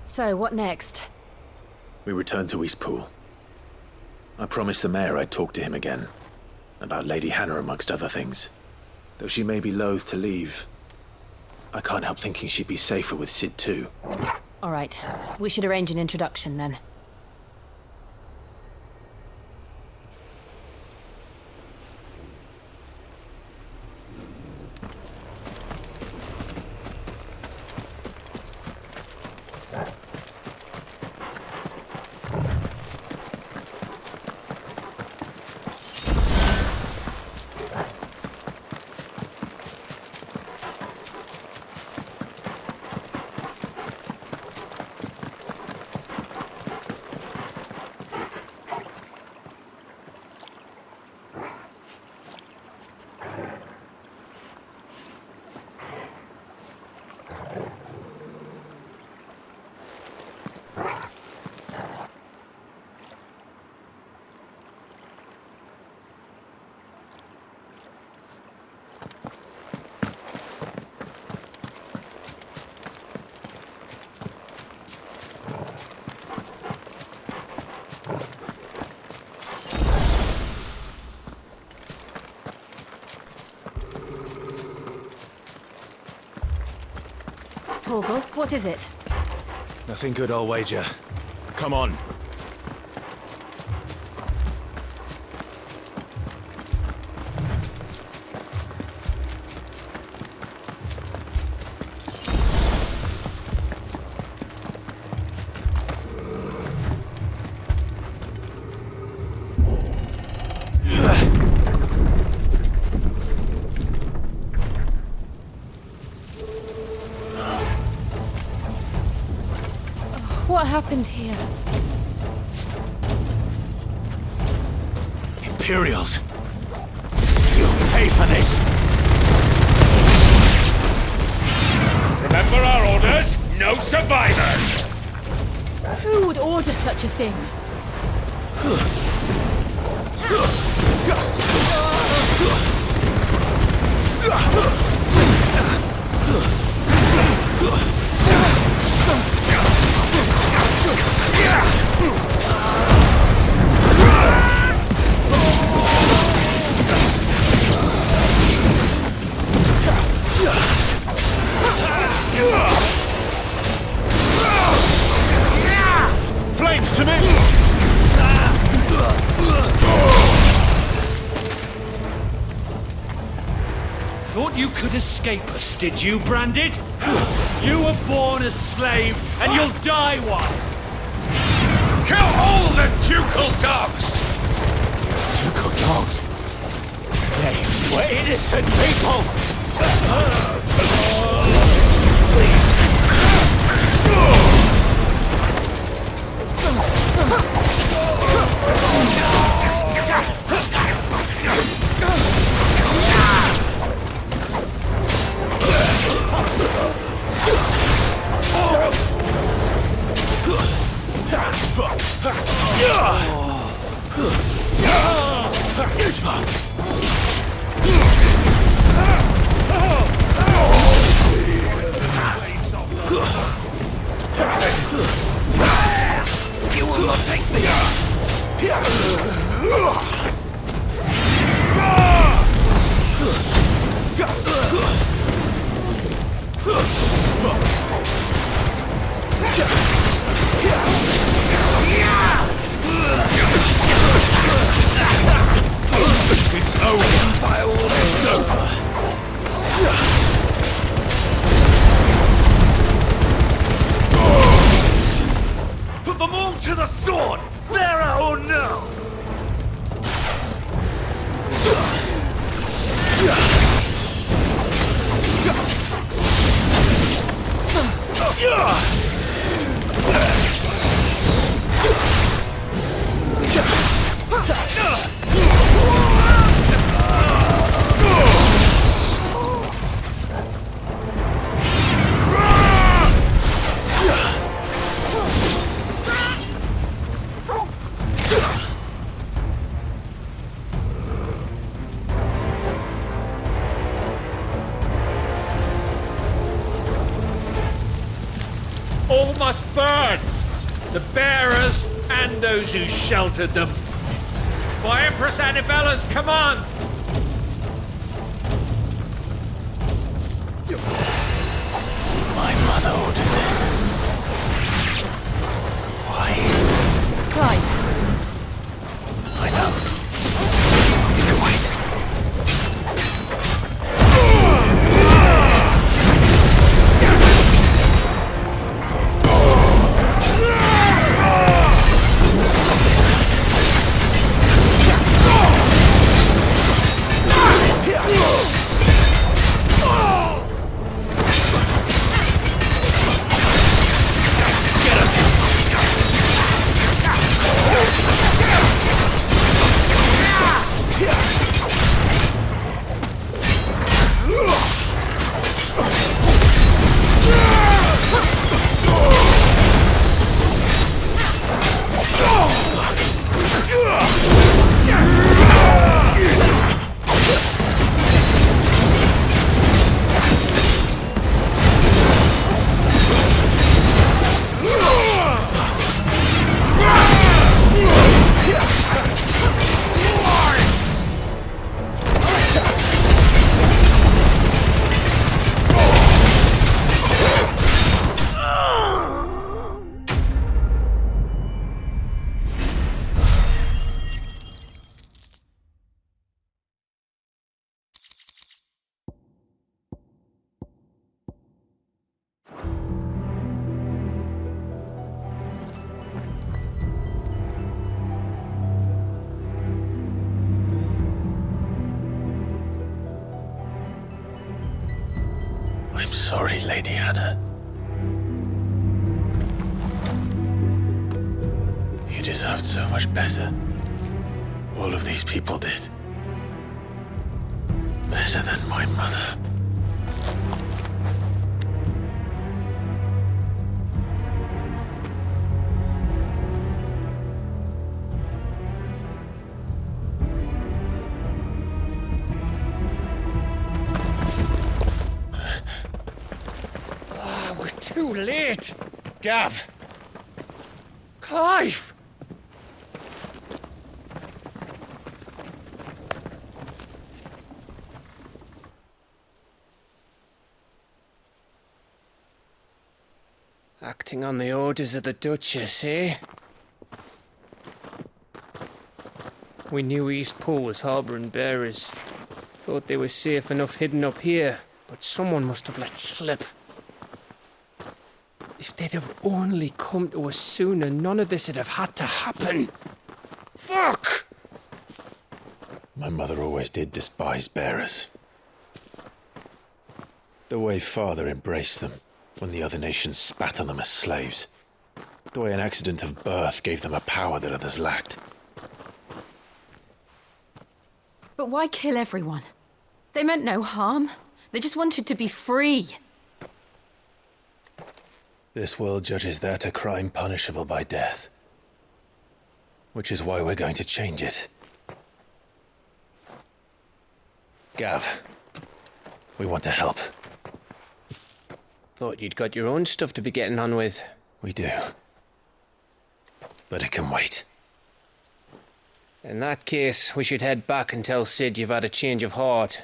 So, what next? We return to Eastpool. I promised the mayor I'd talk to him again. About Lady Hannah, amongst other things. Though she may be loath to leave, I can't help thinking she'd be safer with Sid too. Alright, we should arrange an introduction then. Torgal, what is it? Nothing good, I'll wager. Come on. What happened here? Imperials! You'll pay for this! Remember our orders? No survivors! Who would order such a thing? Flames to me! Thought you could escape us, did you, Branded? You were born a slave, and you'll die one! Kill all the ducal dogs! Ducal dogs? They were innocent people! You will not take me! It's over! By all it's over! Put them all to the sword! Vera or no! all must burn! The bearers and those who sheltered them. By Empress Annibella's command! My mother ordered this. Why? Clive, I know. You can wait. I'm sorry, Lady Hannah. You deserved so much better. All of these people did. Better than my mother. Too late! Gav! Clive! Acting on the orders of the Duchess, eh? We knew East Pool was harbouring bearers. Thought they were safe enough hidden up here, but someone must have let slip. If they'd have only come to us sooner, none of this would have had to happen. Fuck! My mother always did despise bearers. The way Father embraced them when the other nations spat on them as slaves. The way an accident of birth gave them a power that others lacked. but why kill everyone? They meant no harm. They just wanted to be free. This world judges that a crime punishable by death. Which is why we're going to change it. Gav, we want to help. Thought you'd got your own stuff to be getting on with. We do. But it can wait. In that case, we should head back and tell Sid you've had a change of heart.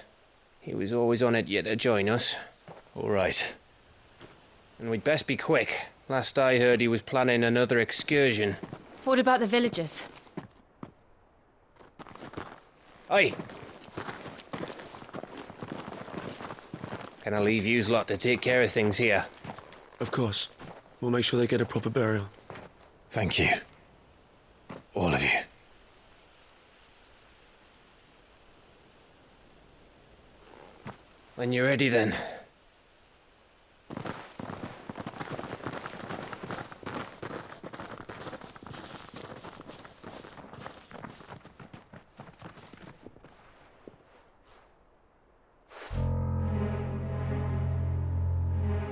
He was always on it yet to join us. All right. And we'd best be quick. Last I heard, he was planning another excursion. What about the villagers? Aye. Can I leave yous lot to take care of things here? Of course. We'll make sure they get a proper burial. Thank you. All of you. When you're ready, then.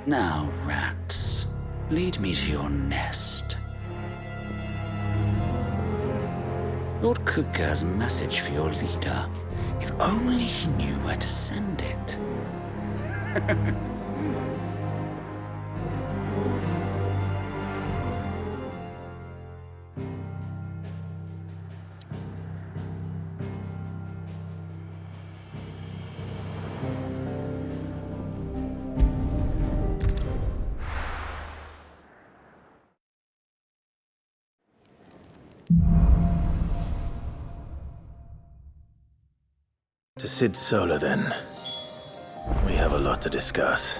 Now, rats, lead me to your nest. Lord Kupka has a message for your leader. If only he knew where to send it. To Sid Solar, then. We have a lot to discuss.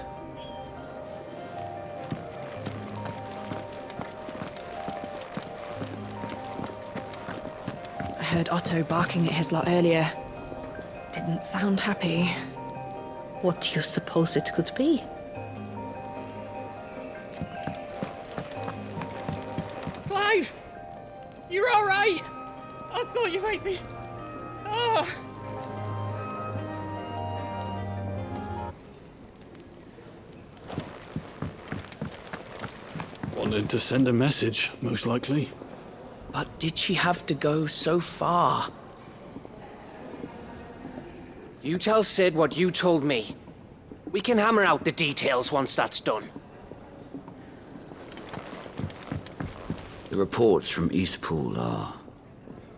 I heard Otto barking at his lot earlier. Didn't sound happy. What do you suppose it could be? Clive! You're alright! I thought you might be... Oh! Wanted to send a message, most likely. But did she have to go so far? You tell Sid what you told me. We can hammer out the details once that's done. The reports from Eastpool are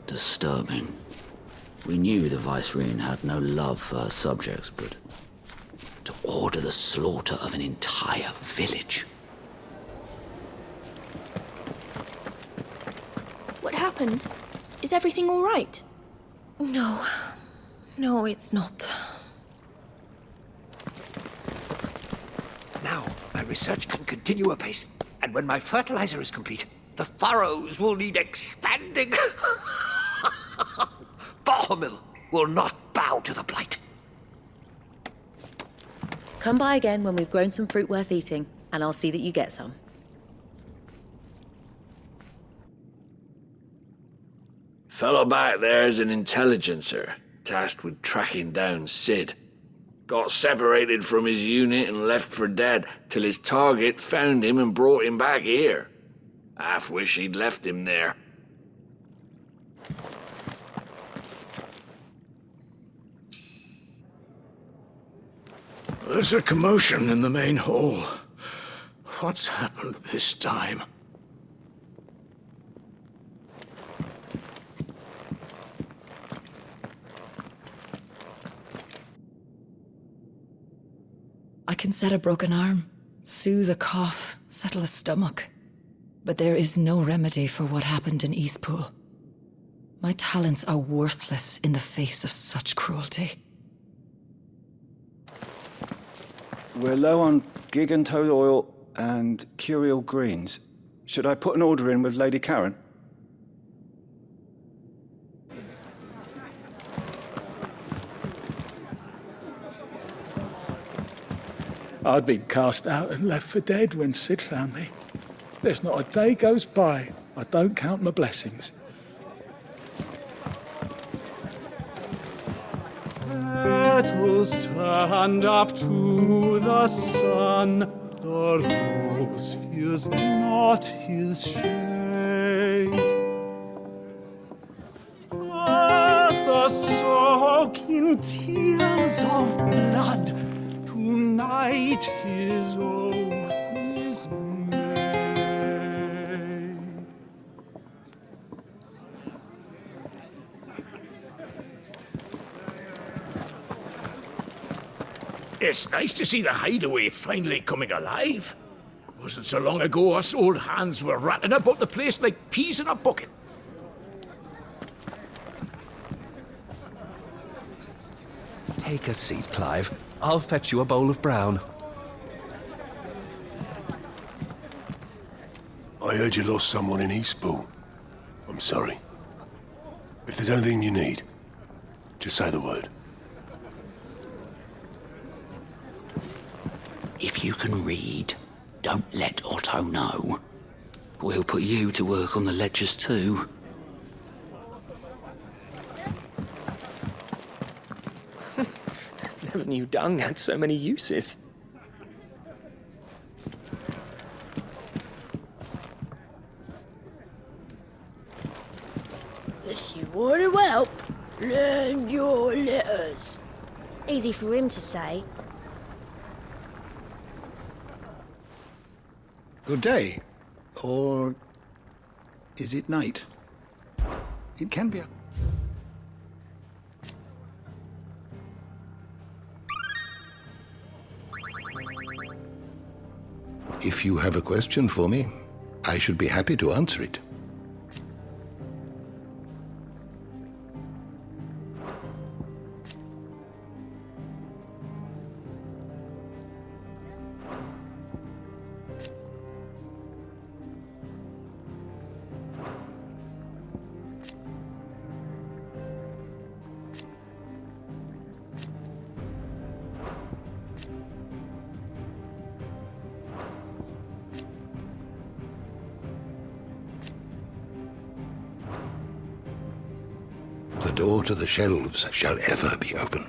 disturbing. We knew the Vicereine had no love for her subjects, but to order the slaughter of an entire village. What happened? Is everything all right? No. No, it's not. Now, my research can continue apace, and when my fertilizer is complete, the furrows will need expanding. Bahamil will not bow to the blight. Come by again when we've grown some fruit worth eating, and I'll see that you get some. Fellow back there's an intelligencer, tasked with tracking down Sid. Got separated from his unit and left for dead, till his target found him and brought him back here. Half wish he'd left him there. There's a commotion in the main hall. What's happened this time? I can set a broken arm, soothe a cough, settle a stomach. But there is no remedy for what happened in Eastpool. My talents are worthless in the face of such cruelty. We're low on gig and toad oil and curial greens. Should I put an order in with Lady Karen? I'd been cast out and left for dead when Sid found me. There's not a day goes by I don't count my blessings. Petals stand up to the sun, the rose fears not his shade. Earth soak in tears of blood, tonight his oath is made. It's nice to see the hideaway finally coming alive. It wasn't so long ago us old hands were ratting about the place like peas in a bucket. Take a seat, Clive. I'll fetch you a bowl of brown. I heard you lost someone in Eastpool. I'm sorry. If there's anything you need, just say the word. If you can read, don't let Otto know. We'll put you to work on the ledgers too. Never knew dung had so many uses. If you want to help, learn your letters. Easy for him to say. Good day. Or is it night? It can be. If you have a question for me, I should be happy to answer it. door to the shelves shall ever be open.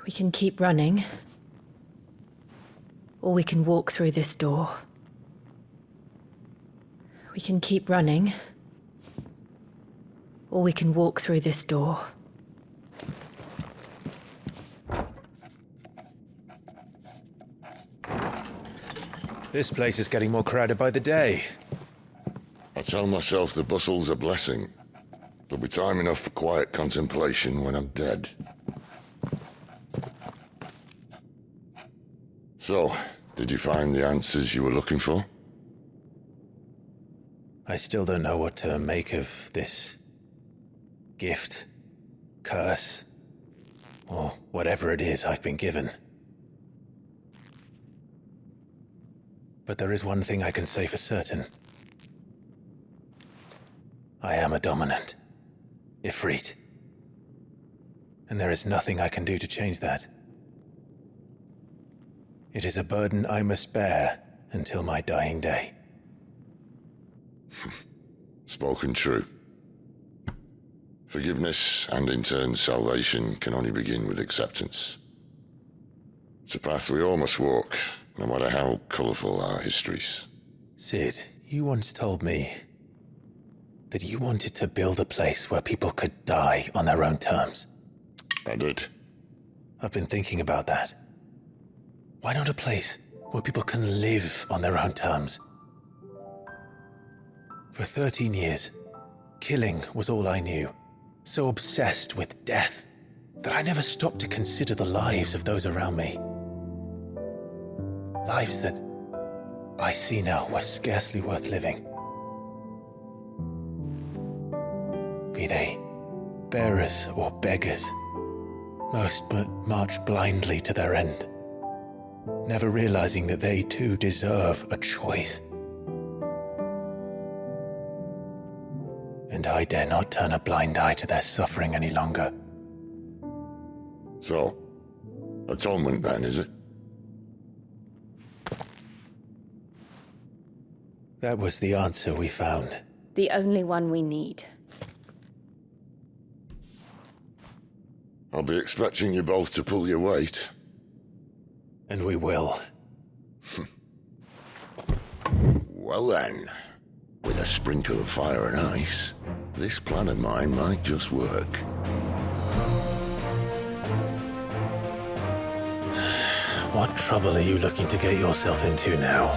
We can keep running, or we can walk through this door. We can keep running, or we can walk through this door. This place is getting more crowded by the day. I tell myself the bustle's a blessing. There'll be time enough for quiet contemplation when I'm dead. So, did you find the answers you were looking for? I still don't know what to make of this gift, curse, or whatever it is I've been given. But there is one thing I can say for certain. I am a dominant, Ifrit. And there is nothing I can do to change that. It is a burden I must bear until my dying day. Spoken true. Forgiveness and in turn salvation can only begin with acceptance. It's a path we all must walk, no matter how colourful our histories. Sid, you once told me that you wanted to build a place where people could die on their own terms. I did. I've been thinking about that. Why not a place where people can live on their own terms? For 13 years, killing was all I knew. So obsessed with death that I never stopped to consider the lives of those around me. Lives that I see now were scarcely worth living. Be they bearers or beggars, most but march blindly to their end, never realizing that they too deserve a choice. And I dare not turn a blind eye to their suffering any longer. So, atonement then, is it? That was the answer we found. The only one we need. I'll be expecting you both to pull your weight. And we will. Well then, with a sprinkle of fire and ice, this plan of mine might just work. What trouble are you looking to get yourself into now?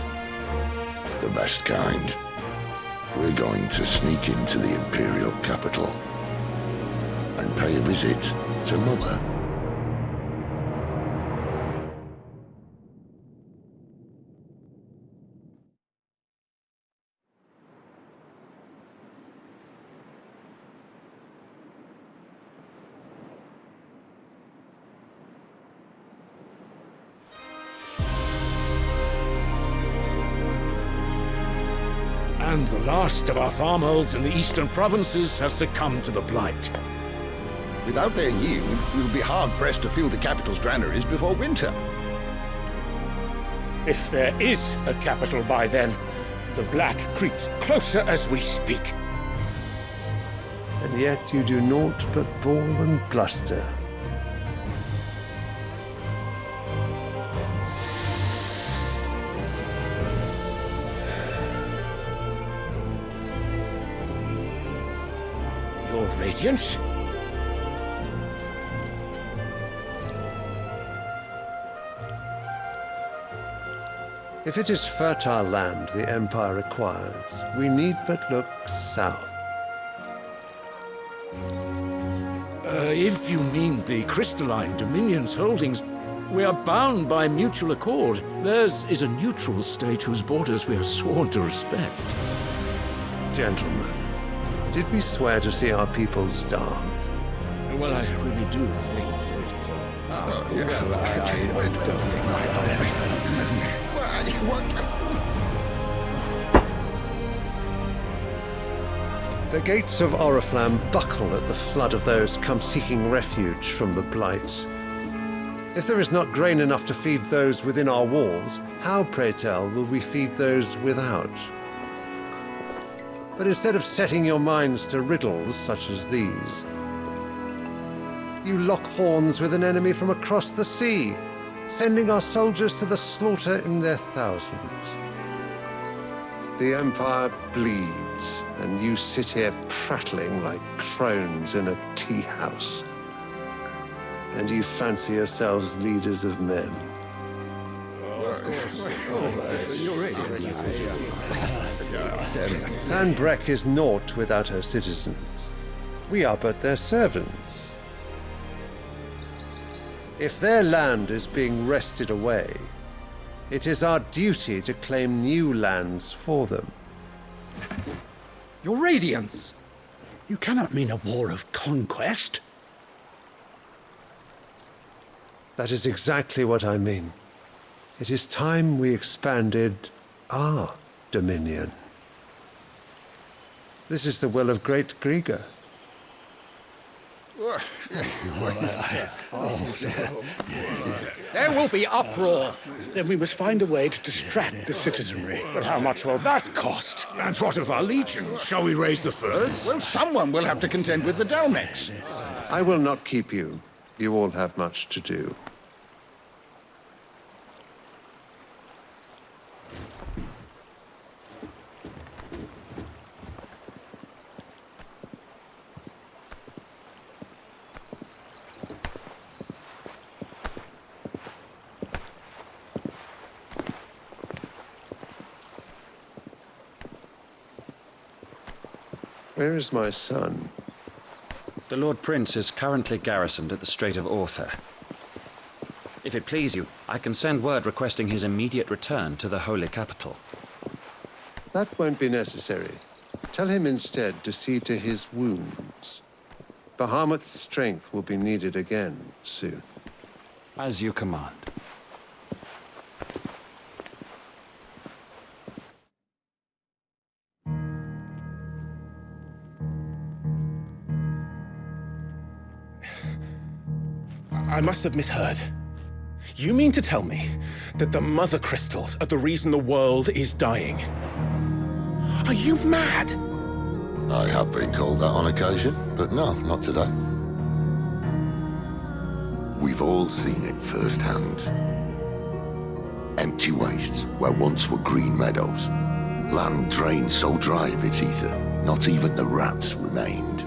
The best kind. We're going to sneak into the Imperial capital and pay a visit to Mother. And the last of our farmholds in the eastern provinces has succumbed to the blight. Without their yield, we will be hard-pressed to fill the capital's granaries before winter. If there is a capital by then, the black creeps closer as we speak. And yet you do naught but bawl and bluster. Your Radiance? If it is fertile land the Empire requires, we need but look south. If you mean the crystalline Dominion's holdings, we are bound by mutual accord. Theirs is a neutral state whose borders we have sworn to respect. Gentlemen, did we swear to see our people starve? Well, I really do think that... The gates of Oriflamme buckle at the flood of those come seeking refuge from the blight. If there is not grain enough to feed those within our walls, how, pray tell, will we feed those without? But instead of setting your minds to riddles such as these, you lock horns with an enemy from across the sea, sending our soldiers to the slaughter in their thousands. The Empire bleeds, and you sit here prattling like crones in a tea house. And you fancy yourselves leaders of men. Sandbreck is naught without her citizens. We are but their servants. If their land is being wrested away, it is our duty to claim new lands for them. Your Radiance! You cannot mean a war of conquest. That is exactly what I mean. It is time we expanded our dominion. This is the will of great Grieger. There will be uproar. Then we must find a way to distract the citizenry. But how much will that cost? And what of our legions? Shall we raise the furs? Well, someone will have to contend with the Dalmex. I will not keep you. You all have much to do. Where is my son? The Lord Prince is currently garrisoned at the Strait of Arthur. If it please you, I can send word requesting his immediate return to the Holy Capital. That won't be necessary. Tell him instead to see to his wounds. Bahamut's strength will be needed again soon. As you command. I must have misheard. You mean to tell me that the Mother Crystals are the reason the world is dying? Are you mad? I have been called that on occasion, but no, not today. We've all seen it firsthand. Empty wastes where once were green meadows. Land drained so dry of its ether, not even the rats remained.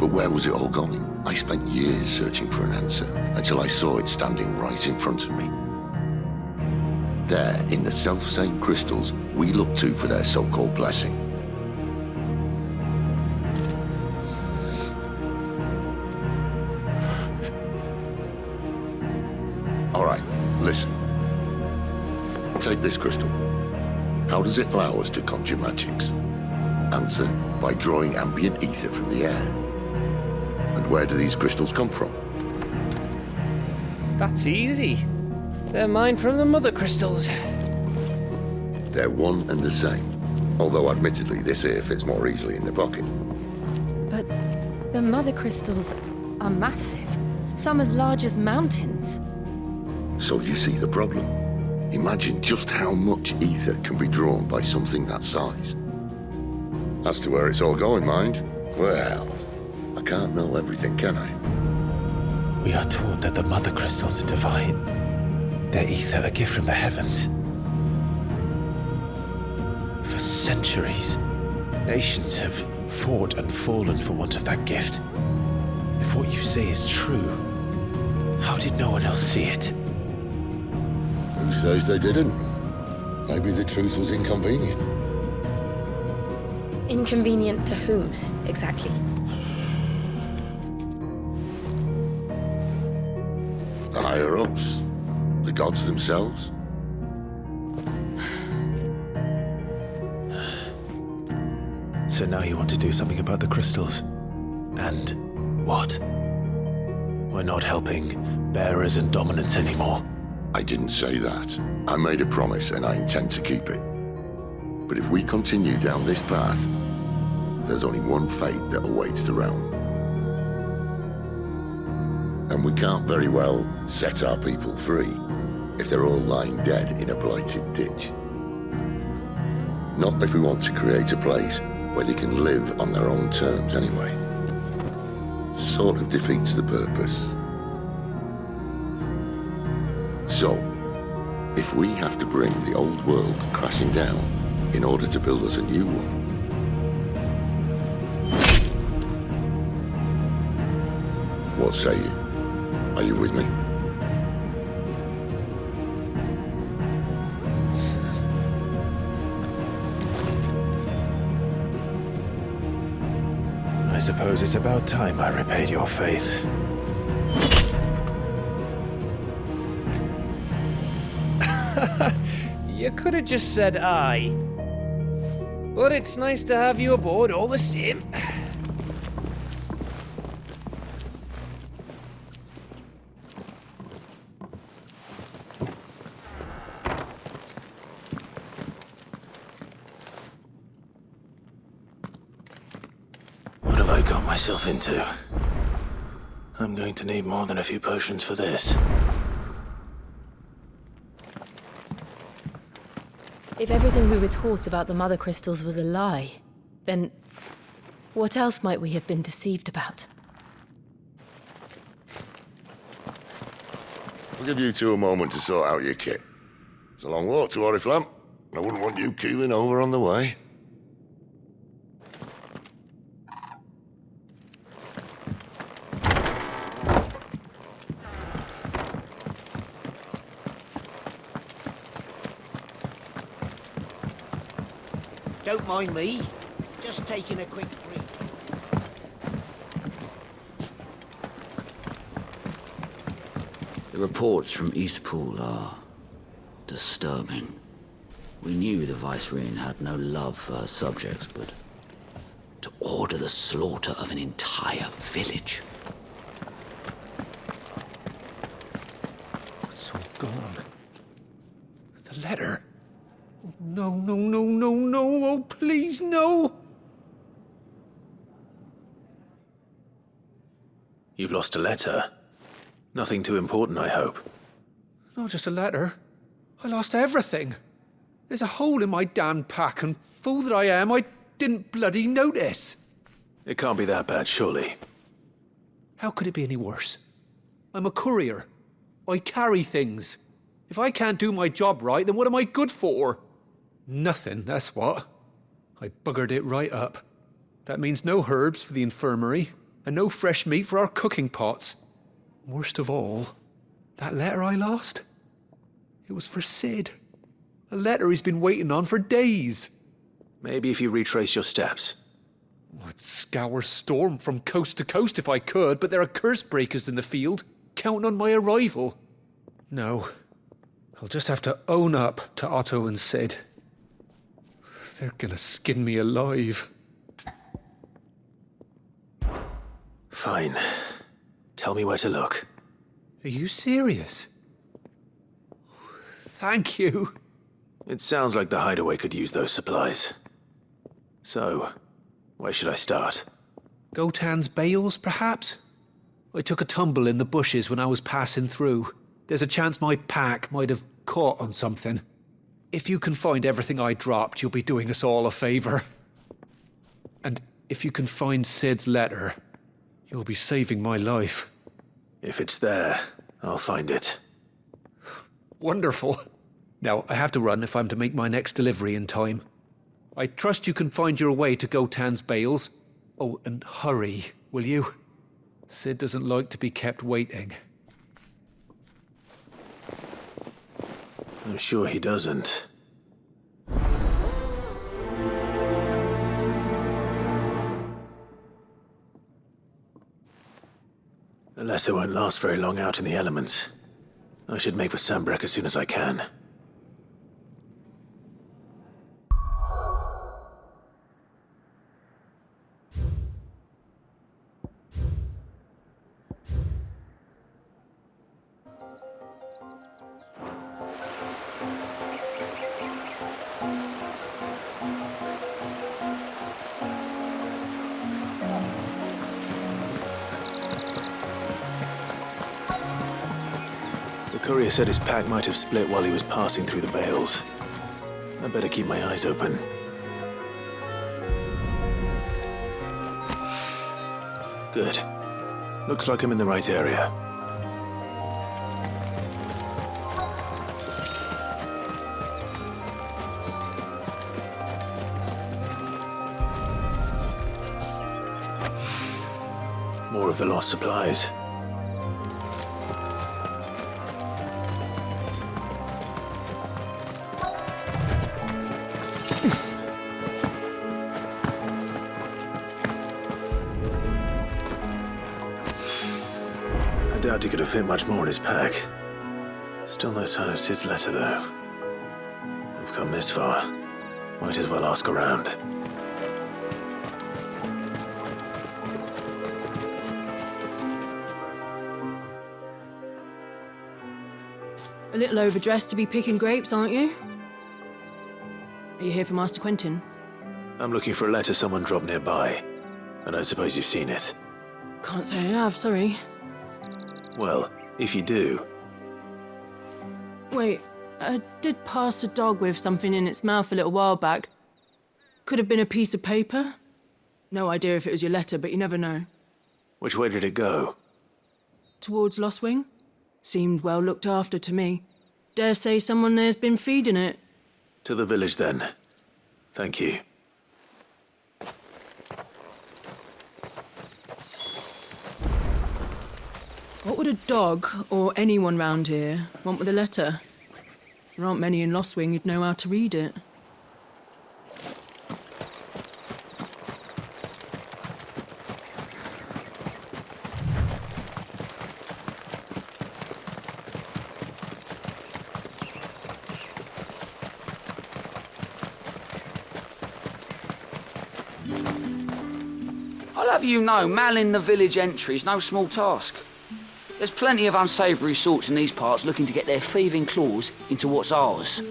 But where was it all going? I spent years searching for an answer, until I saw it standing right in front of me. There, in the self-same crystals we look to for their so-called blessing. All right, listen. Take this crystal. How does it allow us to conjure magics? Answer, by drawing ambient ether from the air. And where do these crystals come from? That's easy. They're mine from the Mother Crystals. They're one and the same. Although admittedly this here fits more easily in the pocket. But the Mother Crystals are massive. Some as large as mountains. So you see the problem. Imagine just how much ether can be drawn by something that size. As to where it's all going, mind, well, I can't know everything, can I? We are taught that the Mother Crystals are divine. Their ether a gift from the heavens. For centuries, nations have fought and fallen for want of that gift. If what you say is true, how did no one else see it? Who says they didn't? Maybe the truth was inconvenient. Inconvenient to whom, exactly? The higher-ups, the gods themselves. So now you want to do something about the crystals? And what? We're not helping bearers and dominants anymore. I didn't say that. I made a promise and I intend to keep it. But if we continue down this path, there's only one fate that awaits the realm. And we can't very well set our people free if they're all lying dead in a blighted ditch. Not if we want to create a place where they can live on their own terms anyway. Sort of defeats the purpose. So, if we have to bring the old world crashing down in order to build us a new one, what say you? Are you with me? I suppose it's about time I repaid your faith. You could have just said aye. But it's nice to have you aboard all the same. What have I got myself into? I'm going to need more than a few potions for this. If everything we were taught about the Mother Crystals was a lie, then what else might we have been deceived about? I'll give you two a moment to sort out your kit. It's a long walk to Oriflamme, and I wouldn't want you keeling over on the way. Don't mind me. Just taking a quick break. The reports from Eastpool are disturbing. We knew the Vicereine had no love for her subjects, but to order the slaughter of an entire village. It's all gone. The letter. No, no, no, no, no. Oh, please, no. You've lost a letter. Nothing too important, I hope. Not just a letter. I lost everything. There's a hole in my damn pack, and fool that I am, I didn't bloody notice. It can't be that bad, surely. How could it be any worse? I'm a courier. I carry things. If I can't do my job right, then what am I good for? Nothing, that's what. I buggered it right up. That means no herbs for the infirmary, and no fresh meat for our cooking pots. Worst of all, that letter I lost? It was for Sid. A letter he's been waiting on for days. Maybe if you retrace your steps. I'd scour Storm from coast to coast if I could, but there are curse breakers in the field, counting on my arrival. No, I'll just have to own up to Otto and Sid. They're gonna skin me alive. Fine. Tell me where to look. Are you serious? Thank you. It sounds like the hideaway could use those supplies. So, where should I start? Gotan's bales, perhaps? I took a tumble in the bushes when I was passing through. There's a chance my pack might have caught on something. If you can find everything I dropped, you'll be doing us all a favor. And if you can find Sid's letter, you'll be saving my life. If it's there, I'll find it. Wonderful. Now, I have to run if I'm to make my next delivery in time. I trust you can find your way to Gotan's bales. Oh, and hurry, will you? Sid doesn't like to be kept waiting. I'm sure he doesn't. The letter won't last very long out in the elements. I should make for Sambrek as soon as I can. The courier said his pack might have split while he was passing through the bales. I better keep my eyes open. Good. Looks like I'm in the right area. More of the lost supplies. I doubt he could have fit much more in his pack. Still no sign of Sid's letter, though. We've come this far. Might as well ask around. A little overdressed to be picking grapes, aren't you? Are you here for Master Quentin? I'm looking for a letter someone dropped nearby. I don't suppose you've seen it. Can't say I have, sorry. Well, if you do... Wait, I did pass a dog with something in its mouth a little while back. Could have been a piece of paper. No idea if it was your letter, but you never know. Which way did it go? Towards Lost Wing. Seemed well looked after to me. Dare say someone there's been feeding it. To the village, then. Thank you. What would a dog, or anyone round here, want with a letter? There aren't many in Lost Wing who'd know how to read it. I'll have you know, malling the village entry is no small task. There's plenty of unsavoury sorts in these parts looking to get their thieving claws into what's ours.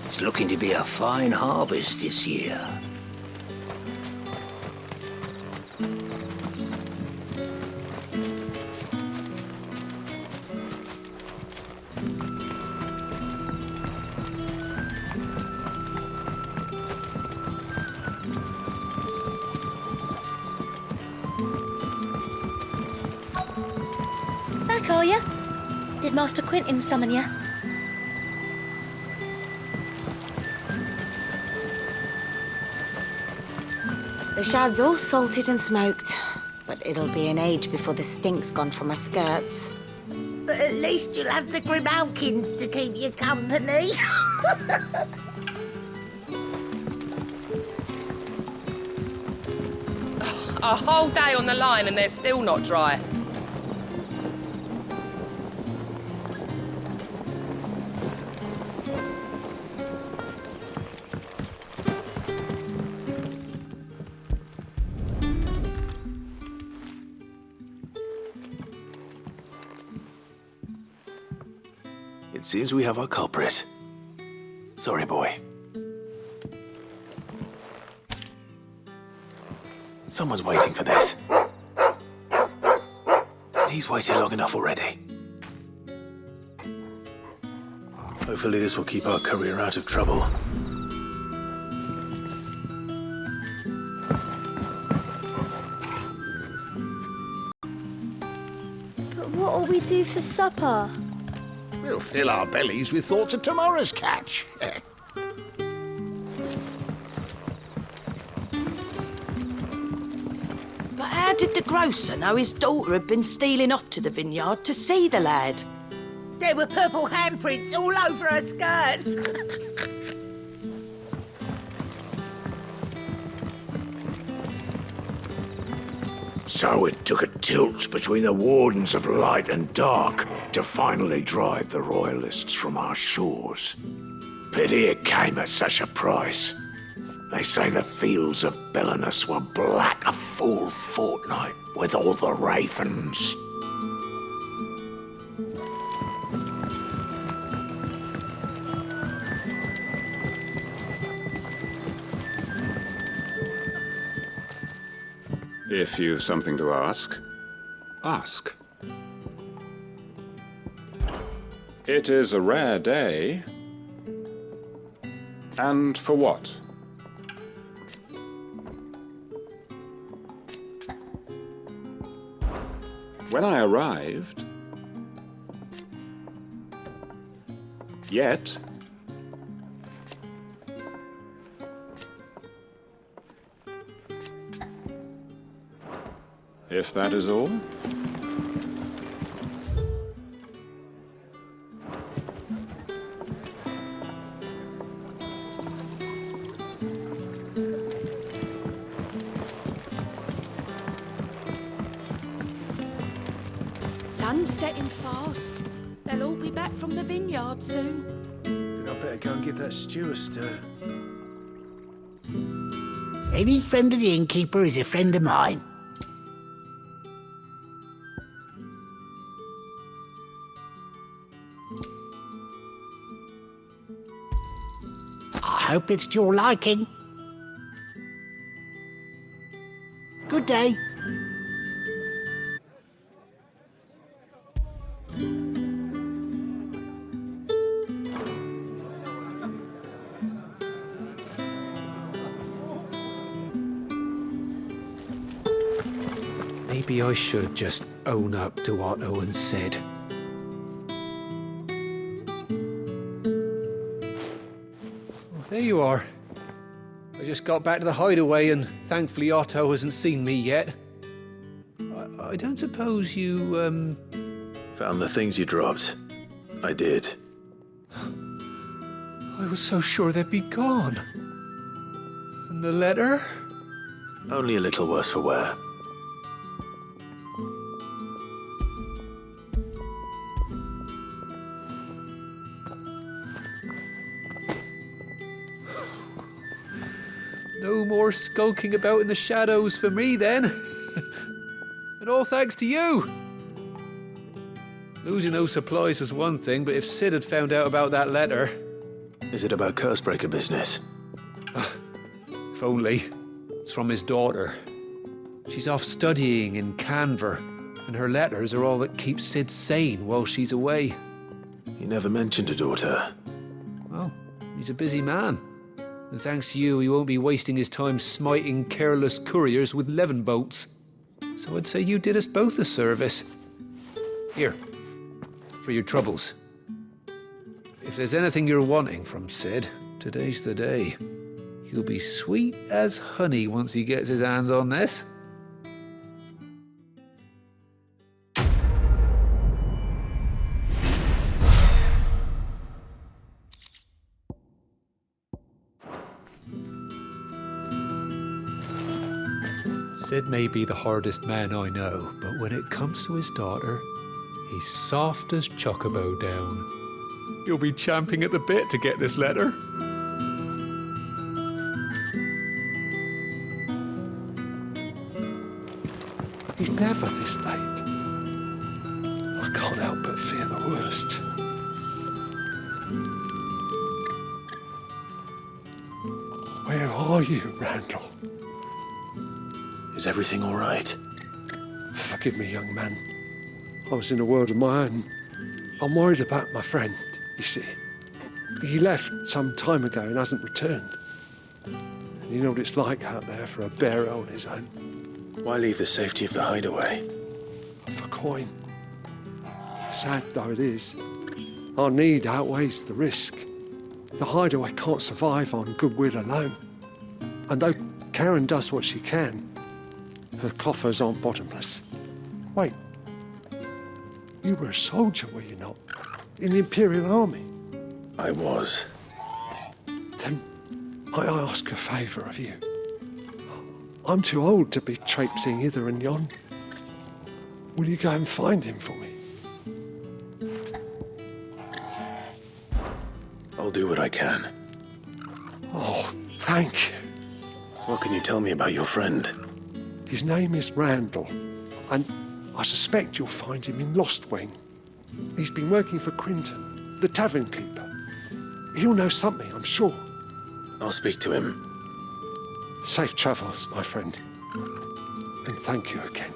It's looking to be a fine harvest this year. Back, are you? Did Master Quentin summon you? The shad's all salted and smoked, but it'll be an age before the stink's gone from my skirts. But at least you'll have the Grimalkins to keep you company. A whole day on the line and they're still not dry. It seems we have our culprit. Sorry, boy. Someone's waiting for this. And he's waited long enough already. Hopefully this will keep our courier out of trouble. But what'll we do for supper? We'll fill our bellies with thoughts of tomorrow's catch. But how did the grocer know his daughter had been stealing off to the vineyard to see the lad? There were purple handprints all over her skirts. So it took a tilt between the Wardens of Light and Dark to finally drive the Royalists from our shores. Pity it came at such a price. They say the fields of Belenus were black a full fortnight with all the ravens. If you've something to ask, ask. It is a rare day. And for what? When I arrived... Yet... If that is all... Sun's setting fast. They'll all be back from the vineyard soon. Then I better go and give that stew a stir. Any friend of the innkeeper is a friend of mine. I hope it's to your liking. Good day. Maybe I should just own up to what Owen said. Well, there you are. I just got back to the hideaway and thankfully Otto hasn't seen me yet. I don't suppose you, Found the things you dropped. I did. I was so sure they'd be gone. And the letter? Only a little worse for wear. No more skulking about in the shadows for me, then. And all thanks to you. Losing those supplies was one thing, but if Sid had found out about that letter... Is it about Cursebreaker business? If only. It's from his daughter. She's off studying in Canver, and her letters are all that keeps Sid sane while she's away. He never mentioned a daughter. Well, he's a busy man. And thanks to you, he won't be wasting his time smiting careless couriers with levin bolts. So I'd say you did us both a service. Here, for your troubles. If there's anything you're wanting from Sid, today's the day. He'll be sweet as honey once he gets his hands on this. Sid may be the hardest man I know, but when it comes to his daughter, he's soft as Chocobo down. He'll be champing at the bit to get this letter. He's never this late. I can't help but fear the worst. Where are you, Randall? Is everything all right? Forgive me, young man. I was in a world of my own. I'm worried about my friend, you see. He left some time ago and hasn't returned. And you know what it's like out there for a bearer on his own. Why leave the safety of the hideaway? For coin. Sad though it is, our need outweighs the risk. The hideaway can't survive on goodwill alone. And though Karen does what she can, her coffers aren't bottomless. Wait, you were a soldier, were you not? In the Imperial Army? I was. Then I ask a favour of you. I'm too old to be traipsing hither and yon. Will you go and find him for me? I'll do what I can. Oh, thank you. What can you tell me about your friend? His name is Randall, and I suspect you'll find him in Lost Wing. He's been working for Quinton, the tavern keeper. He'll know something, I'm sure. I'll speak to him. Safe travels, my friend. And thank you again.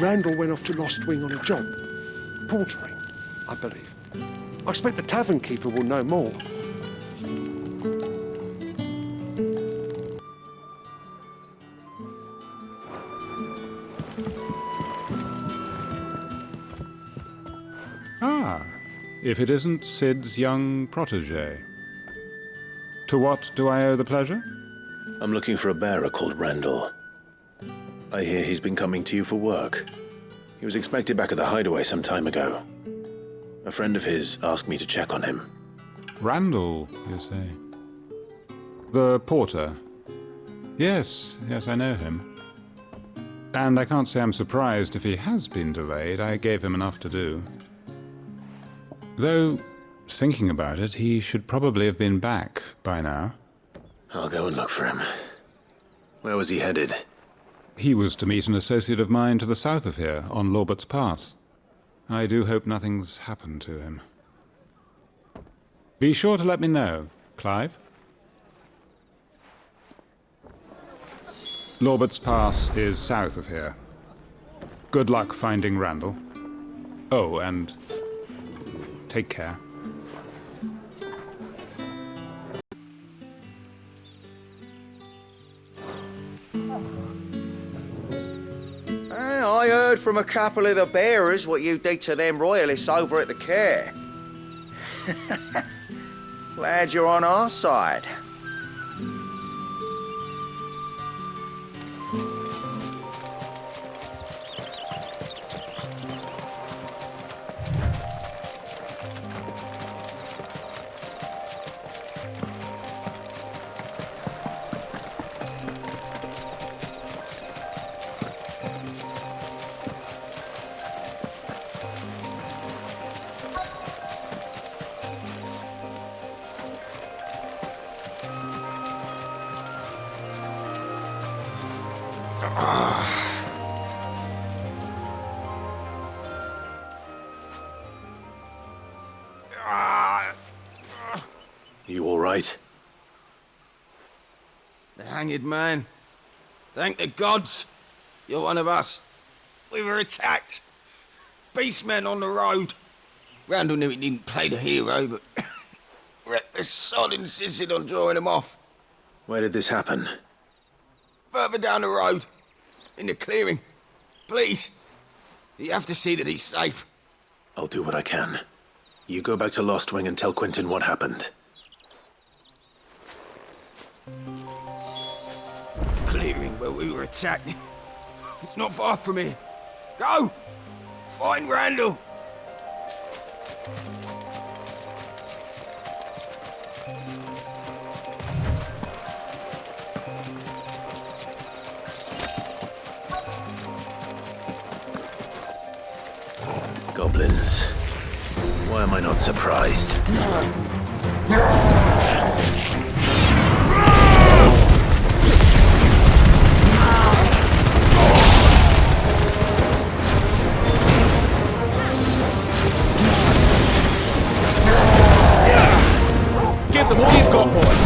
Randall went off to Lost Wing on a job. Portering, I believe. I expect the tavern keeper will know more. if it isn't Sid's young protege. To what do I owe the pleasure? I'm looking for a bearer called Randall. I hear he's been coming to you for work. He was expected back at the hideaway some time ago. A friend of his asked me to check on him. Randall, you say? The porter? Yes, I know him. And I can't say I'm surprised if he has been delayed. I gave him enough to do. Though, thinking about it, he should probably have been back by now. I'll go and look for him. Where was he headed? He was to meet an associate of mine to the south of here, on Lorbert's Pass. I do hope nothing's happened to him. Be sure to let me know, Clive. Lorbert's Pass is south of here. Good luck finding Randall. Oh, and take care. I heard from a couple of the bearers what you did to them royalists over at the Care. Glad you're on our side. You all right? The hanged man. Thank the gods. You're one of us. We were attacked. Beastmen on the road. Randall knew he didn't play the hero, but reckless sod insisted on drawing him off. Where did this happen? Further down the road. In the clearing. Please. You have to see that he's safe. I'll do what I can. You go back to Lost Wing and tell Quentin what happened. Clearing where we were attacked. It's not far from here. Go! Find Randall! Goblins. Why am I not surprised? Give them all you've got, boys!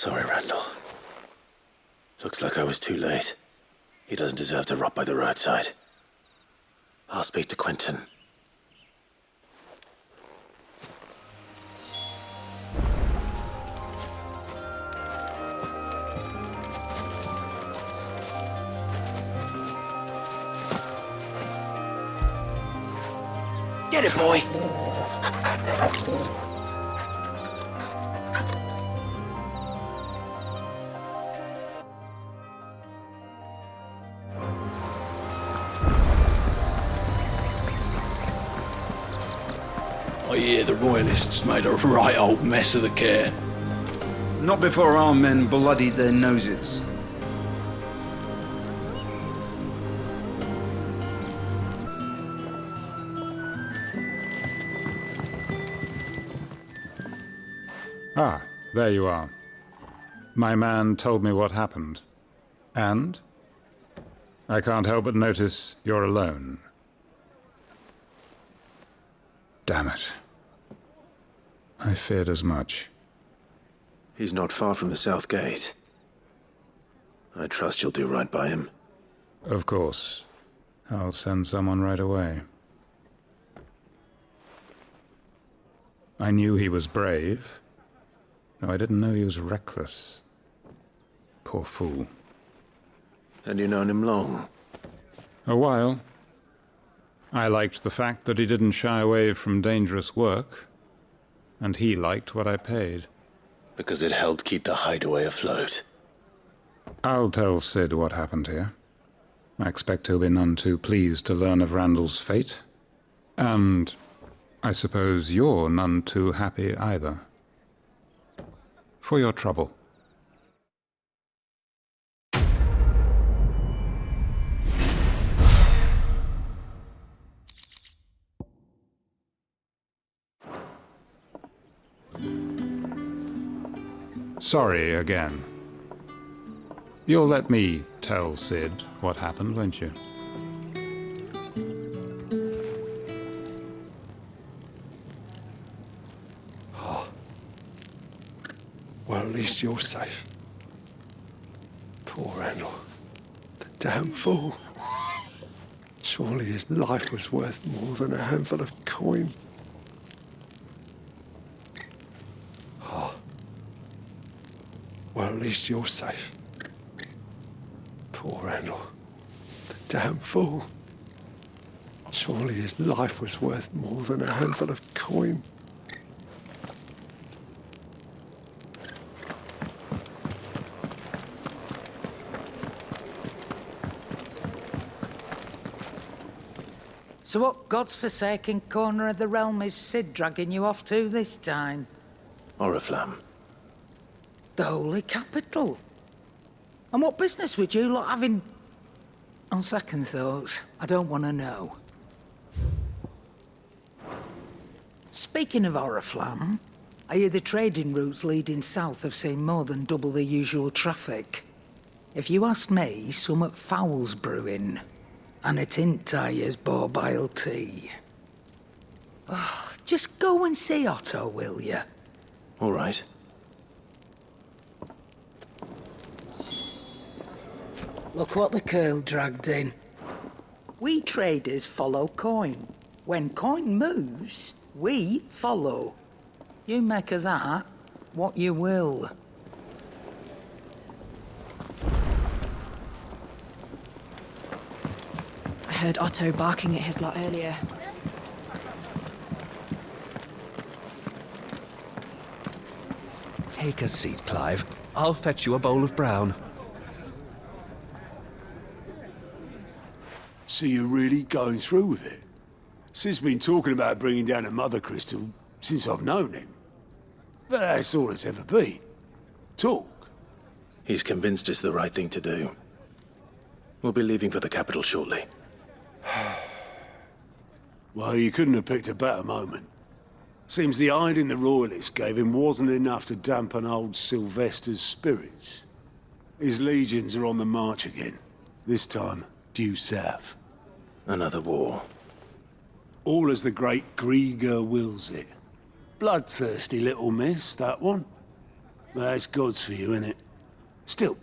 Sorry, Randall. Looks like I was too late. He doesn't deserve to rot by the roadside. I'll speak to Quentin. Get it, boy! I hear the Royalists made a right old mess of the care. Not before our men bloodied their noses. Ah, there you are. My man told me what happened. And? I can't help but notice you're alone. Damn it. I feared as much. He's not far from the South Gate. I trust you'll do right by him. Of course. I'll send someone right away. I knew he was brave. No, I didn't know he was reckless. Poor fool. And you known him long? A while. I liked the fact that he didn't shy away from dangerous work, and he liked what I paid. Because it helped keep the hideaway afloat. I'll tell Sid what happened here. I expect he'll be none too pleased to learn of Randall's fate. And I suppose you're none too happy either. For your trouble. Sorry again. You'll let me tell Sid what happened, won't you? Well, at least you're safe. Poor Randall. The damn fool. Surely his life was worth more than a handful of coin. Oh. Well, at least you're safe. Poor Randall. The damn fool. Surely his life was worth more than a handful of coin. So what God's forsaken corner of the realm is Sid dragging you off to this time? Oriflamme. The Holy Capital. And what business would you lot have in... On second thoughts, I don't want to know. Speaking of Oriflamme, I hear the trading routes leading south have seen more than double the usual traffic. If you ask me, summat foul's brewing. And a tint tires borbile tea. Oh, just go and see Otto, will you? All right. Look what the curl dragged in. We traders follow coin. When coin moves, we follow. You make of that what you will. I heard Otto barking at his lot earlier. Take a seat, Clive. I'll fetch you a bowl of brown. So you're really going through with it? Sid's been talking about bringing down a mother crystal since I've known him. But that's all it's ever been. Talk. He's convinced it's the right thing to do. We'll be leaving for the capital shortly. Well, you couldn't have picked a better moment. Seems the hiding the Royalists gave him wasn't enough to dampen old Sylvester's spirits. His legions are on the march again. This time, due south. Another war. All as the great Grieger wills it. Bloodthirsty little miss, that one. That's God's for you, innit? Still,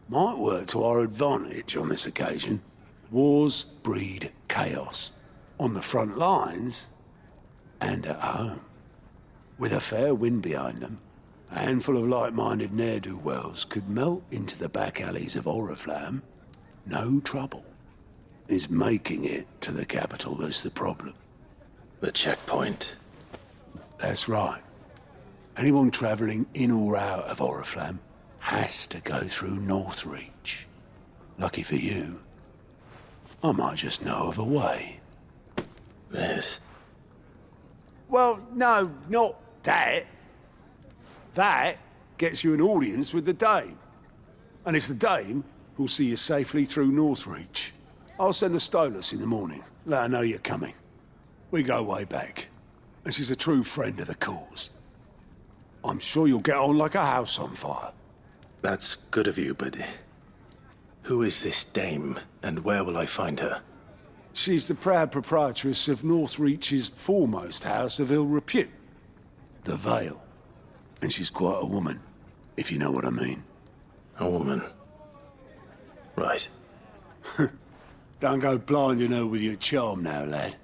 might work to our advantage on this occasion. Wars breed chaos. On the front lines, and at home. With a fair wind behind them, a handful of like-minded ne'er-do-wells could melt into the back alleys of Oriflamme. No trouble. It's making it to the capital that's the problem. The checkpoint. That's right. Anyone travelling in or out of Oriflamme has to go through Northreach. Lucky for you, I might just know of a way. This? Well, no, not that. That gets you an audience with the Dame. And it's the Dame who'll see you safely through Northreach. I'll send a Stolas in the morning, let her know you're coming. We go way back, and she's a true friend of the cause. I'm sure you'll get on like a house on fire. That's good of you, but who is this Dame, and where will I find her? She's the proud proprietress of Northreach's foremost house of ill repute, the Vale. And she's quite a woman, if you know what I mean. A woman? Right. Don't go blinding her with your charm now, lad.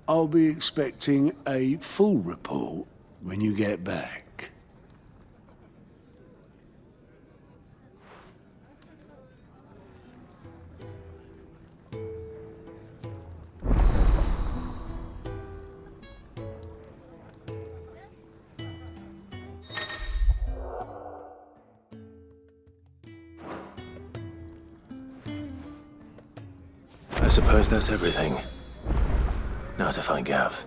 I'll be expecting a full report when you get back. I suppose that's everything. Now to find Gav.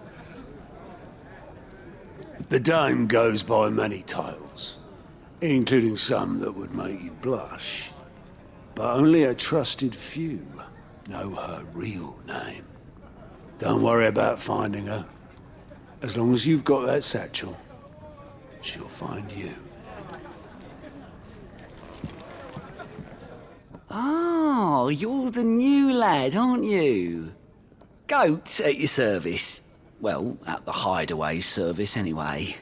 The Dame goes by many titles, including some that would make you blush. But only a trusted few know her real name. Don't worry about finding her. As long as you've got that satchel, she'll find you. Oh, you're the new lad, aren't you? Goat at your service. Well, at the Hideaway service, anyway.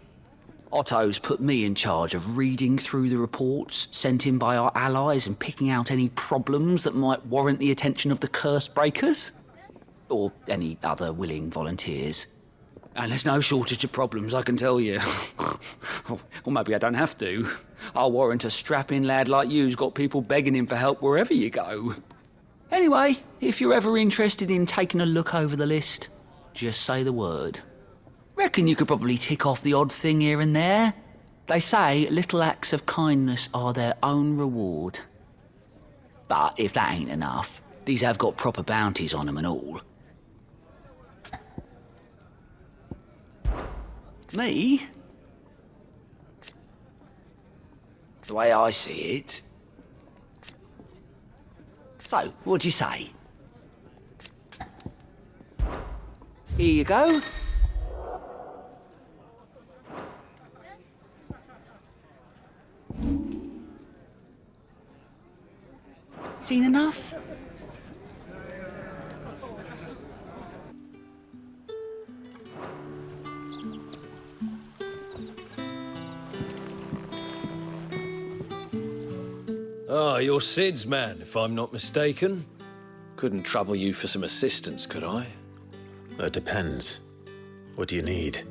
Otto's put me in charge of reading through the reports sent in by our allies and picking out any problems that might warrant the attention of the curse breakers. Or any other willing volunteers. And there's no shortage of problems, I can tell you. Or maybe I don't have to. I'll warrant a strapping lad like you's got people begging him for help wherever you go. Anyway, if you're ever interested in taking a look over the list, just say the word. Reckon you could probably tick off the odd thing here and there. They say little acts of kindness are their own reward. But if that ain't enough, these have got proper bounties on them and all. Me? The way I see it. So, what'd you say? Here you go. Seen enough? Ah, you're Sid's man, if I'm not mistaken. Couldn't trouble you for some assistance, could I? That depends. What do you need?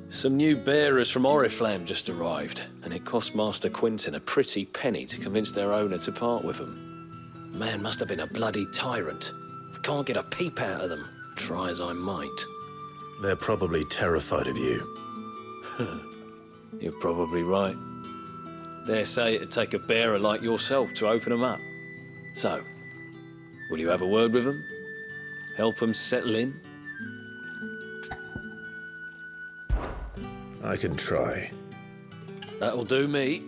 Some new bearers from Oriflamme just arrived, and it cost Master Quinton a pretty penny to convince their owner to part with them. Man must have been a bloody tyrant. I can't get a peep out of them, try as I might. They're probably terrified of you. You're probably right. Dare say it'd take a bearer like yourself to open them up. So, will you have a word with them? Help them settle in? I can try. That'll do me.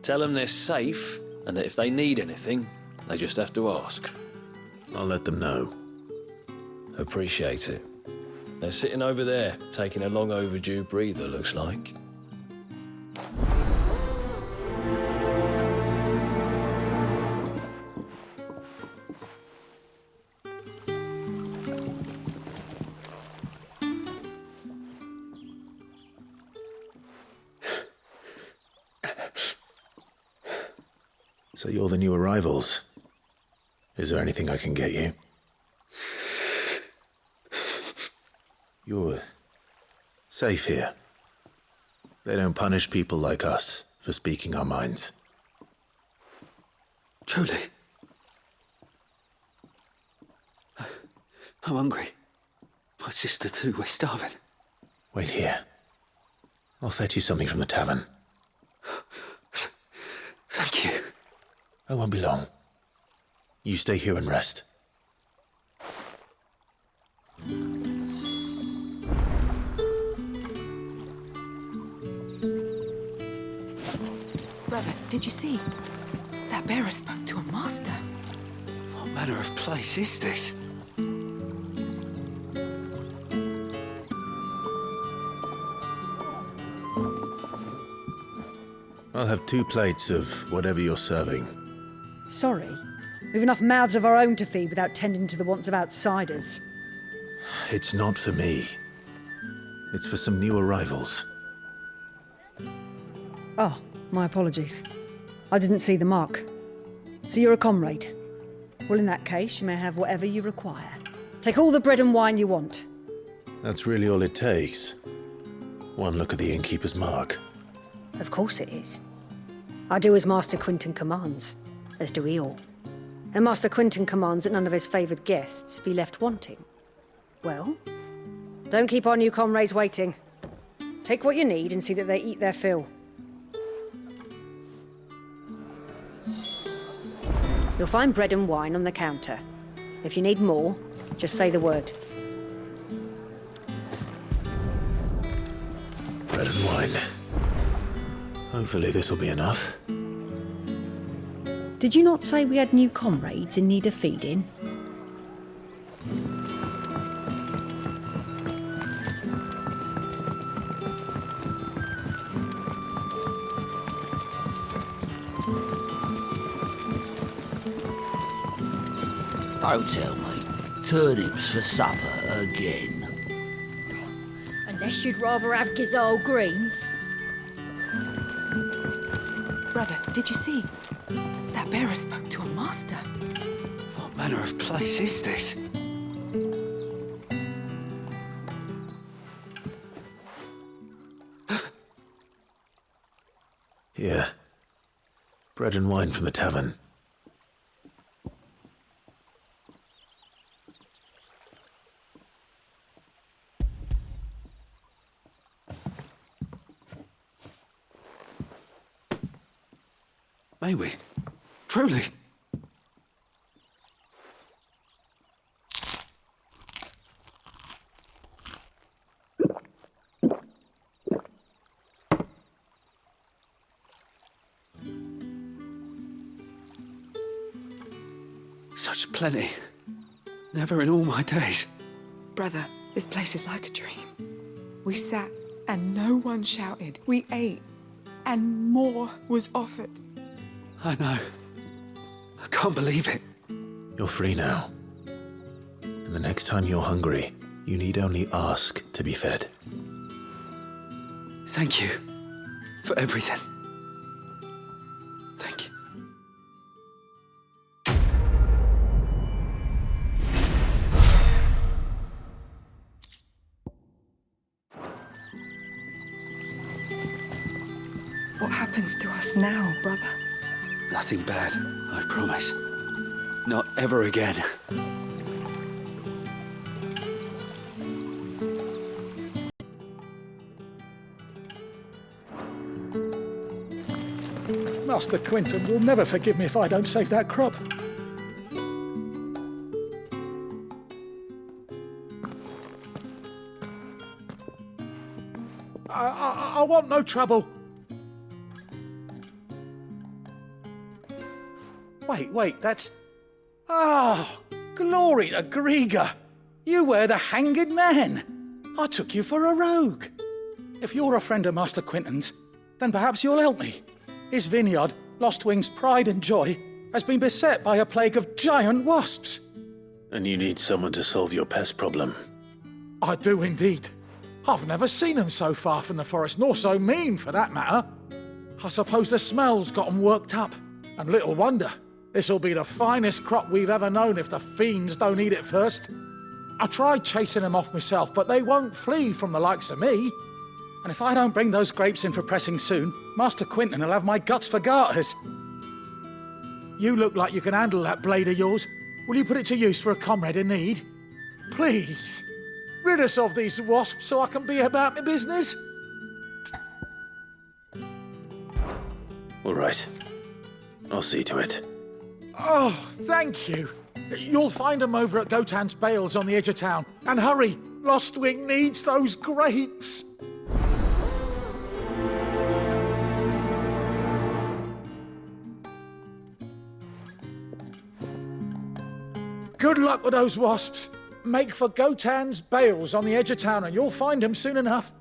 Tell them they're safe, and that if they need anything, they just have to ask. I'll let them know. Appreciate it. They're sitting over there, taking a long overdue breather, looks like. So you're the new arrivals. Is there anything I can get you? You're safe here. They don't punish people like us for speaking our minds. Truly. I'm hungry. My sister too, we're starving. Wait here. I'll fetch you something from the tavern. Thank you. I won't be long. You stay here and rest. Brother, did you see? That bearer spoke to a master. What manner of place is this? I'll have 2 plates of whatever you're serving. Sorry. We've enough mouths of our own to feed without tending to the wants of outsiders. It's not for me. It's for some new arrivals. Oh, my apologies. I didn't see the mark. So you're a comrade. Well, in that case, you may have whatever you require. Take all the bread and wine you want. That's really all it takes. One look at the innkeeper's mark. Of course it is. I do as Master Quinton commands, as do we all. And Master Quinton commands that none of his favoured guests be left wanting. Well, don't keep our new comrades waiting. Take what you need and see that they eat their fill. You'll find bread and wine on the counter. If you need more, just say the word. Bread and wine. Hopefully this'll be enough. Did you not say we had new comrades in need of feeding? Don't tell me. Turnips for supper again. Unless you'd rather have gizzard greens. Brother, did you see? That bearer spoke to a master. What manner of place is this? Here. Bread and wine from the tavern. May we? Truly? Such plenty. Never in all my days. Brother, this place is like a dream. We sat and no one shouted. We ate and more was offered. I know. I can't believe it. You're free now. And the next time you're hungry, you need only ask to be fed. Thank you for everything. Thank you. What happens to us now, brother? Nothing bad, I promise. Not ever again. Master Quinton will never forgive me if I don't save that crop. I want no trouble. Wait, that's... Ah, glory to Griga! You were the hanged man! I took you for a rogue. If you're a friend of Master Quinton's, then perhaps you'll help me. His vineyard, Lostwing's pride and joy, has been beset by a plague of giant wasps. And you need someone to solve your pest problem. I do indeed. I've never seen them so far from the forest, nor so mean, for that matter. I suppose the smell's got them worked up. And little wonder. This'll be the finest crop we've ever known if the fiends don't eat it first. I tried chasing them off myself, but they won't flee from the likes of me. And if I don't bring those grapes in for pressing soon, Master Quinton will have my guts for garters. You look like you can handle that blade of yours. Will you put it to use for a comrade in need? Please, rid us of these wasps so I can be about my business. All right. I'll see to it. Oh, thank you. You'll find them over at Gotan's bales on the edge of town. And hurry, Lostwing needs those grapes. Good luck with those wasps. Make for Gotan's bales on the edge of town and you'll find them soon enough.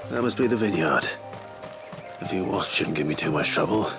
That must be the vineyard. A few wasps shouldn't give me too much trouble.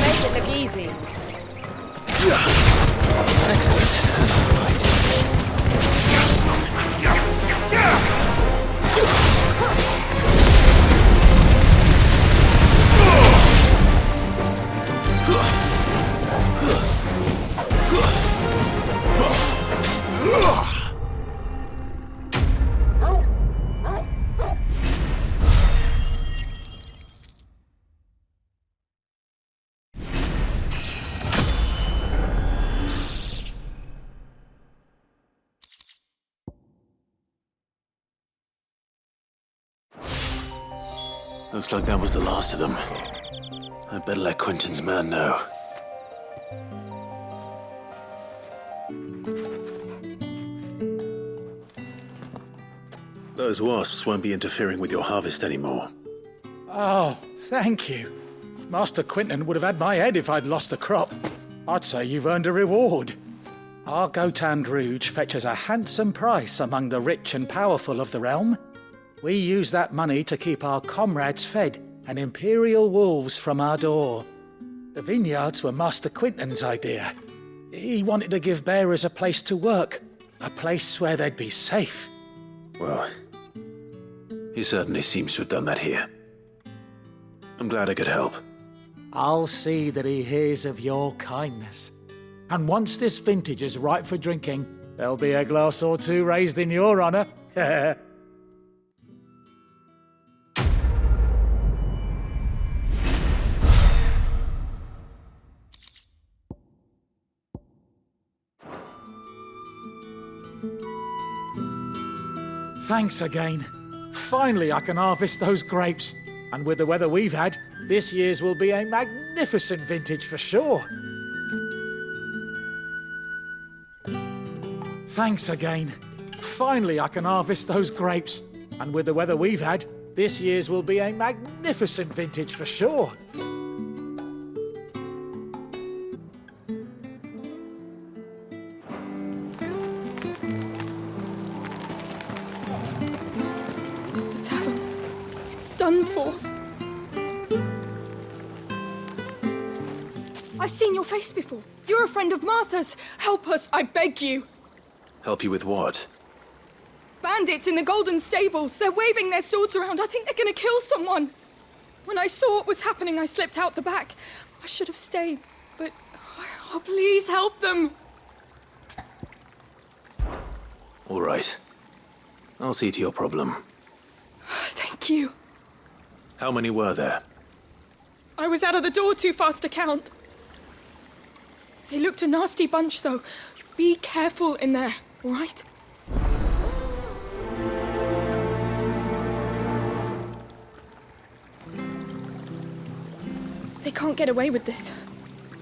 Make it look easy. Looks like that was the last of them. I'd better let Quentin's man know. Those wasps won't be interfering with your harvest anymore. Oh, thank you. Master Quinton would have had my head if I'd lost the crop. I'd say you've earned a reward. Our Gotan Rouge fetches a handsome price among the rich and powerful of the realm. We use that money to keep our comrades fed and imperial wolves from our door. The vineyards were Master Quinton's idea. He wanted to give bearers a place to work, a place where they'd be safe. Well, he certainly seems to have done that here. I'm glad I could help. I'll see that he hears of your kindness. And once this vintage is ripe for drinking, there'll be a glass or two raised in your honour. Thanks again. Finally I can harvest those grapes. And with the weather we've had, this year's will be a magnificent vintage for sure. Thanks again. Finally I can harvest those grapes. And with the weather we've had, this year's will be a magnificent vintage for sure. Done for. I've seen your face before. You're a friend of Martha's. Help us, I beg you. Help you with what? Bandits in the Golden Stables. They're waving their swords around. I think they're going to kill someone. When I saw what was happening, I slipped out the back. I should have stayed. But, oh, please help them. All right. I'll see to your problem. Thank you. How many were there? I was out of the door too fast to count. They looked a nasty bunch, though. Be careful in there, all right? They can't get away with this.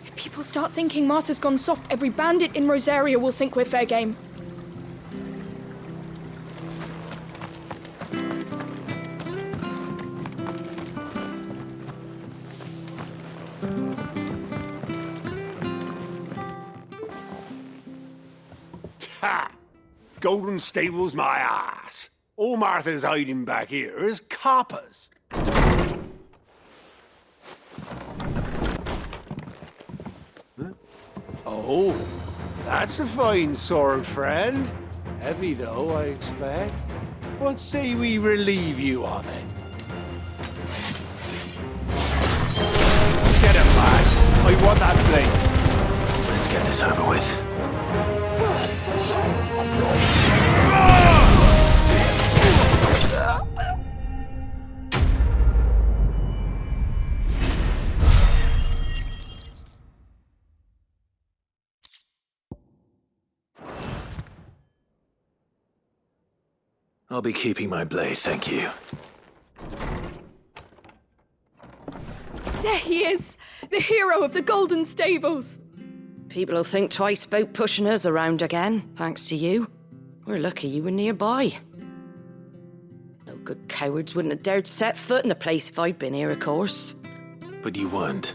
If people start thinking Martha's gone soft, every bandit in Rosaria will think we're fair game. Ha! Golden Stable's my ass. All Martha's hiding back here is coppers. Huh? Oh, that's a fine sword, friend. Heavy, though, I expect. What say we relieve you of it? Let's get him, lads. I want that blade. Let's get this over with. I'll be keeping my blade, thank you. There he is! The hero of the Golden Stables! People will think twice about pushing us around again, thanks to you. We're lucky you were nearby. No good cowards wouldn't have dared set foot in the place if I'd been here, of course. But you weren't.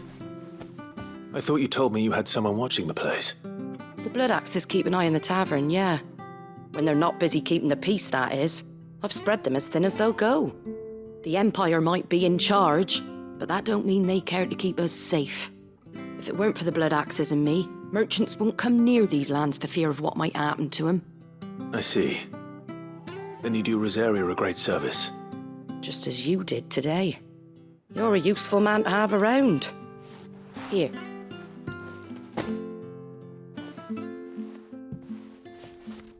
I thought you told me you had someone watching the place. The Blood Axes keep an eye on the tavern, yeah. When they're not busy keeping the peace, that is. I've spread them as thin as they'll go. The Empire might be in charge, but that don't mean they care to keep us safe. If it weren't for the Blood Axes and me, merchants won't come near these lands for fear of what might happen to them. I see. Then you do Rosaria a great service. Just as you did today. You're a useful man to have around. Here.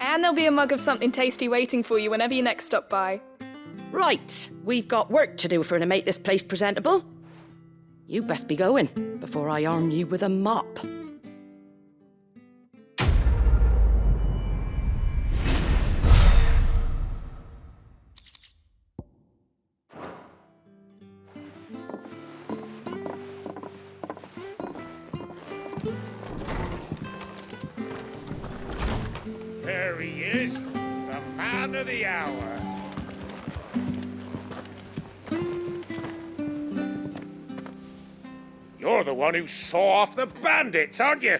And there'll be a mug of something tasty waiting for you whenever you next stop by. Right, we've got work to do if we're to make this place presentable. You best be going, before I arm you with a mop. There he is, the man of the hour. You're the one who saw off the bandits, aren't you?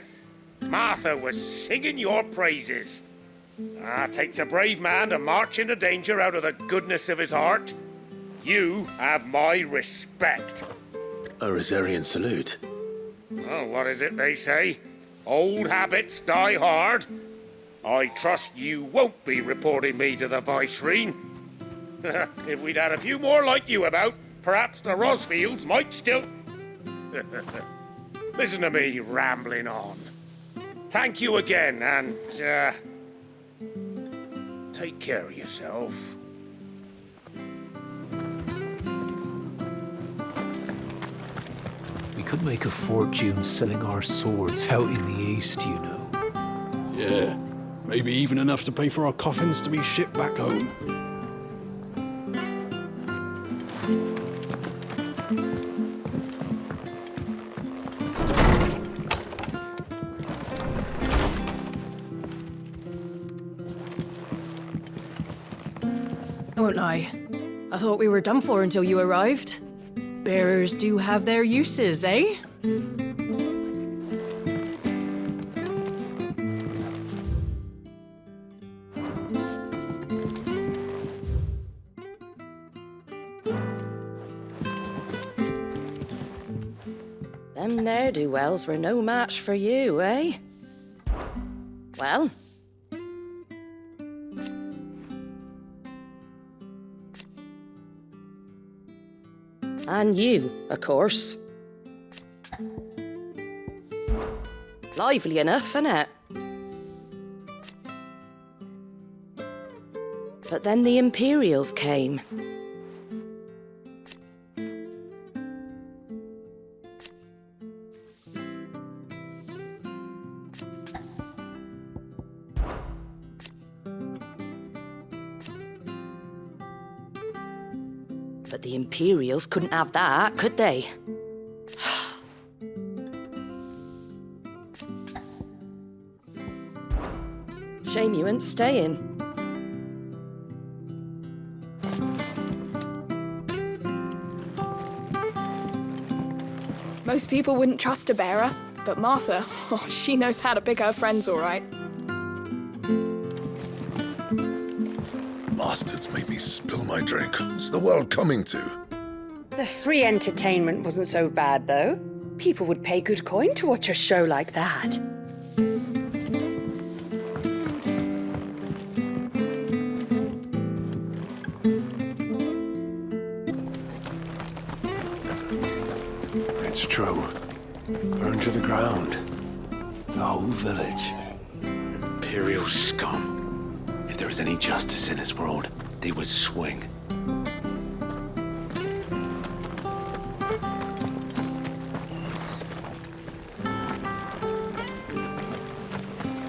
Martha was singing your praises. Takes a brave man to march into danger out of the goodness of his heart. You have my respect. A Rosarian salute. Oh, what is it they say? Old habits die hard. I trust you won't be reporting me to the Viceroy. If we'd had a few more like you about, perhaps the Rosfields might still... Listen to me rambling on. Thank you again, and, take care of yourself. We could make a fortune selling our swords out in the east, you know. Yeah. Maybe even enough to pay for our coffins to be shipped back home. I won't lie. I thought we were done for until you arrived. Bearers do have their uses, eh? Them ne'er-do-wells were no match for you, eh? Well... And you, of course. Lively enough, innit? But then the Imperials came. But the Imperials couldn't have that, could they? Shame you ain't staying. Most people wouldn't trust a bearer, but Martha, oh, she knows how to pick her friends all right. Bastards made me spill my drink. What's the world coming to? The free entertainment wasn't so bad, though. People would pay good coin to watch a show like that. It's true. Burned to the ground. The whole village. Imperial scum. If there was any justice in this world, they would swing.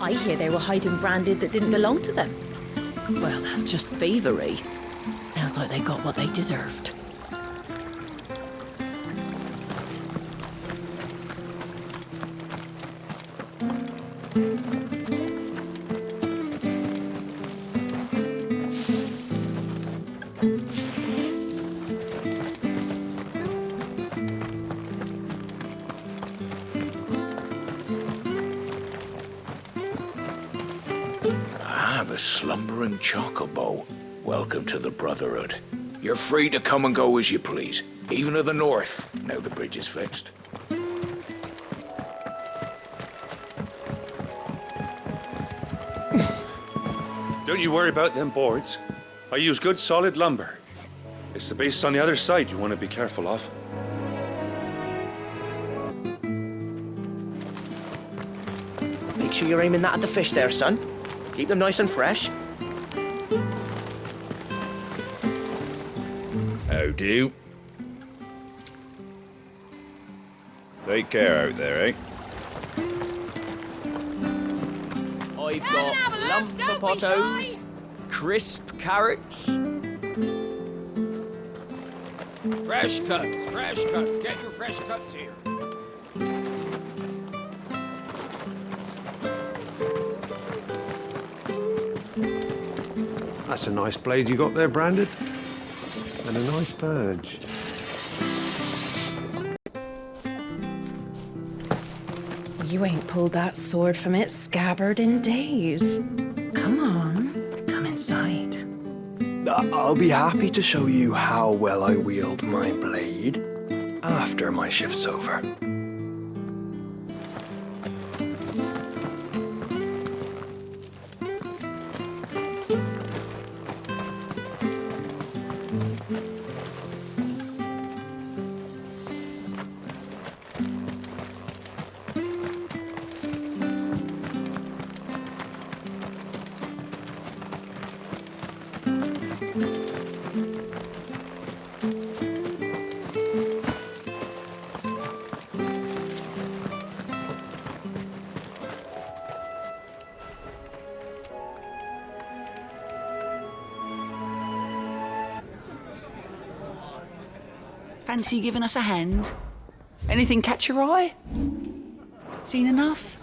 I hear they were hiding branded that didn't belong to them. Well, that's just thievery. Sounds like they got what they deserved. The slumbering chocobo. Welcome to the Brotherhood. You're free to come and go as you please, even to the north, now the bridge is fixed. Don't you worry about them boards. I use good solid lumber. It's the base on the other side you want to be careful of. Make sure you're aiming that at the fish there, son. Keep them nice and fresh. How do? Take care out there, eh? I've got lump potatoes, crisp carrots. Fresh cuts, fresh cuts. Get your fresh cuts here. That's a nice blade you got there, Brandon. And a nice badge. You ain't pulled that sword from its scabbard in days. Come on, come inside. I'll be happy to show you how well I wield my blade after my shift's over. Fancy giving us a hand? Anything catch your eye? Seen enough?